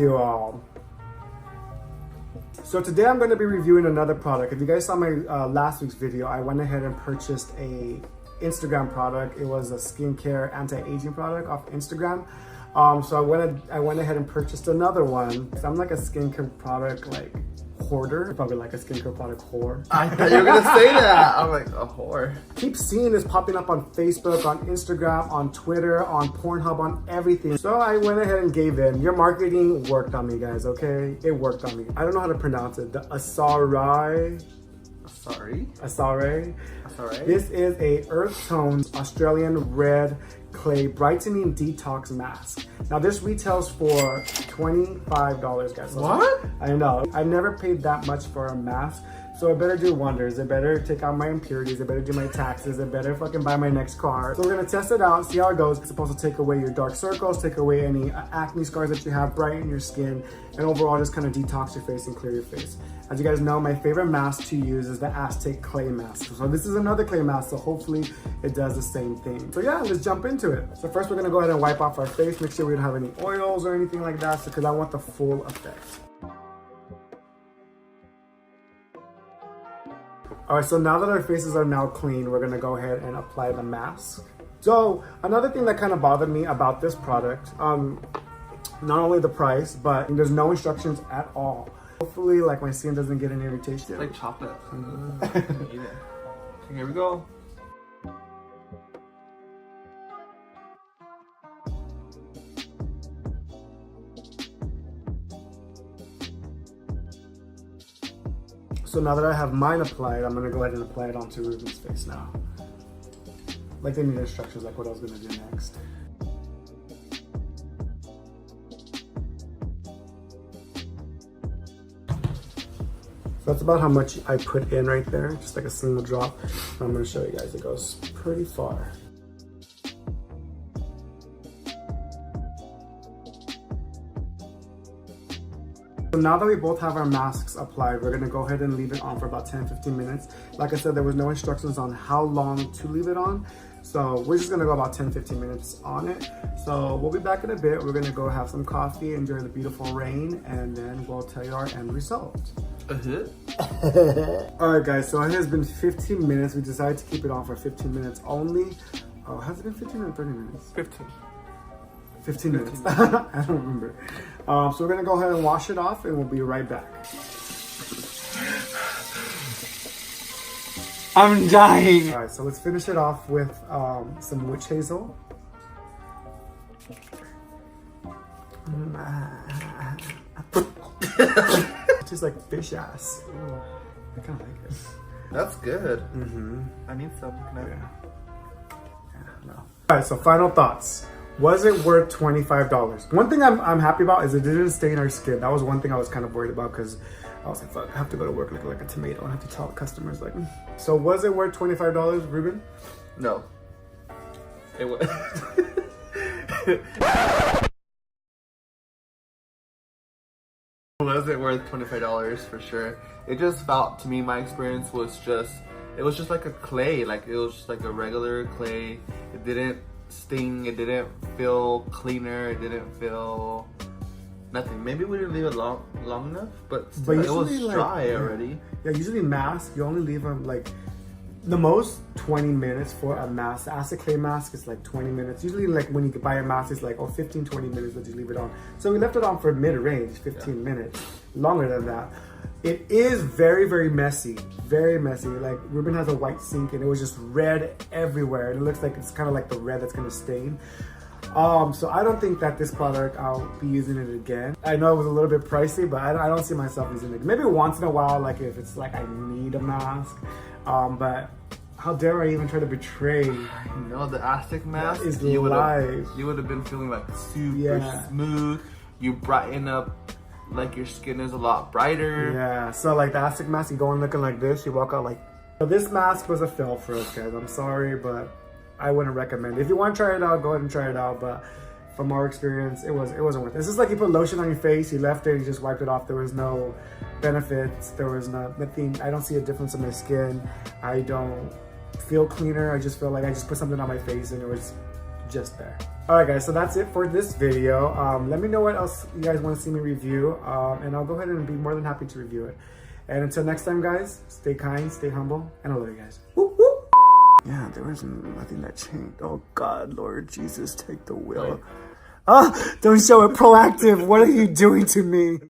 you all. So today I'm going to be reviewing another product. If you guys saw my last week's video, I went ahead and purchased a Instagram product. It was a skincare anti-aging product off Instagram. So I went ahead and purchased another one. I'm like a skincare product like hoarder, probably like a skincare product whore. I thought you were gonna say that. I'm like, a whore. Keep seeing this popping up on Facebook, on Instagram, on Twitter, on Pornhub, on everything. So I went ahead and gave in. Your marketing worked on me, guys, okay? It worked on me. I don't know how to pronounce it. The asarai. Asarai. This is a Earthtones Australian Red Clay Brightening Detox Mask. Now this retails for $25, guys. What? I know. I've never paid that much for a mask, so it better do wonders. It better take out my impurities. It better do my taxes. It better fucking buy my next car. So we're gonna test it out, see how it goes. It's supposed to take away your dark circles, take away any acne scars that you have, brighten your skin, and overall just kind of detox your face and clear your face. As you guys know, my favorite mask to use is the Aztec clay mask. So this is another clay mask, so hopefully it does the same thing. So yeah, let's jump into it. So first we're gonna go ahead and wipe off our face, make sure we don't have any oils or anything like that, because I want the full effect. All right, so now that our faces are now clean, we're gonna go ahead and apply the mask. So another thing that kind of bothered me about this product, not only the price, but there's no instructions at all. Hopefully, like, my skin doesn't get an irritation. It's like chocolate. Okay, here we go. So now that I have mine applied, I'm gonna go ahead and apply it onto Ruben's face now. Like, they need instructions, like what I was gonna do next. So that's about how much I put in right there, just like a single drop. I'm gonna show you guys, it goes pretty far. So now that we both have our masks applied, we're gonna go ahead and leave it on for about 10-15 minutes. Like I said, there was no instructions on how long to leave it on. So we're just gonna go about 10-15 minutes on it. So we'll be back in a bit. We're gonna go have some coffee, enjoy the beautiful rain, and then we'll tell you our end result. All right, guys, so it has been 15 minutes. We decided to keep it on for 15 minutes only. Oh, has it been 15 or 30 minutes? 15 minutes. I don't remember. So we're gonna go ahead and wash it off and we'll be right back. I'm dying. All right, so let's finish it off with some witch hazel. Just like fish ass. Ooh, I kind of like it. That's good. I need some. Yeah, no. All right, so final thoughts. Was it worth $25? One thing I'm happy about is it didn't stain our skin. That was one thing I was kind of worried about because I was like, fuck, I have to go to work looking like a tomato and have to tell customers like. So was it worth $25, Ruben? No. It was. Wasn't worth $25 for sure. It just felt, to me, my experience was just, it was just like a clay. Like, it was just like a regular clay. It didn't sting. It didn't feel cleaner. It didn't feel nothing. Maybe we didn't leave it long enough, but still, it was dry already. Yeah, usually masks, you only leave them like the most 20 minutes for a mask. The acid clay mask is like 20 minutes. Usually like when you buy a mask, it's like 15-20 minutes that you leave it on. So we left it on for mid-range, 15 minutes, longer than that. It is very, very messy, very messy. Like Ruben has a white sink and it was just red everywhere. And it looks like it's kind of like the red that's gonna stain. So I don't think that this product, I'll be using it again. I know it was a little bit pricey, but I don't see myself using it. Maybe once in a while, like if it's like I need a mask. But how dare I even try to betray? I know, the Aztec mask is live. You would have been feeling like super smooth. You brighten up, like your skin is a lot brighter. Yeah, so like the Aztec mask, you go in looking like this, you walk out like. So this mask was a fail for us, guys. I'm sorry, but I wouldn't recommend it. If you want to try it out, go ahead and try it out. But from our experience, it wasn't worth it. It's just like you put lotion on your face, you left it, you just wiped it off. There was no benefits. There was nothing. I don't see a difference in my skin. I don't feel cleaner. I just feel like I just put something on my face and it was just there. Alright guys, so that's it for this video. Let me know what else you guys want to see me review, and I'll go ahead and be more than happy to review it. And until next time guys, stay kind, stay humble, and I love you guys. Woo, woo. Yeah, there was nothing that changed. Oh God, Lord Jesus, take the wheel. Don't show it, proactive. What are you doing to me?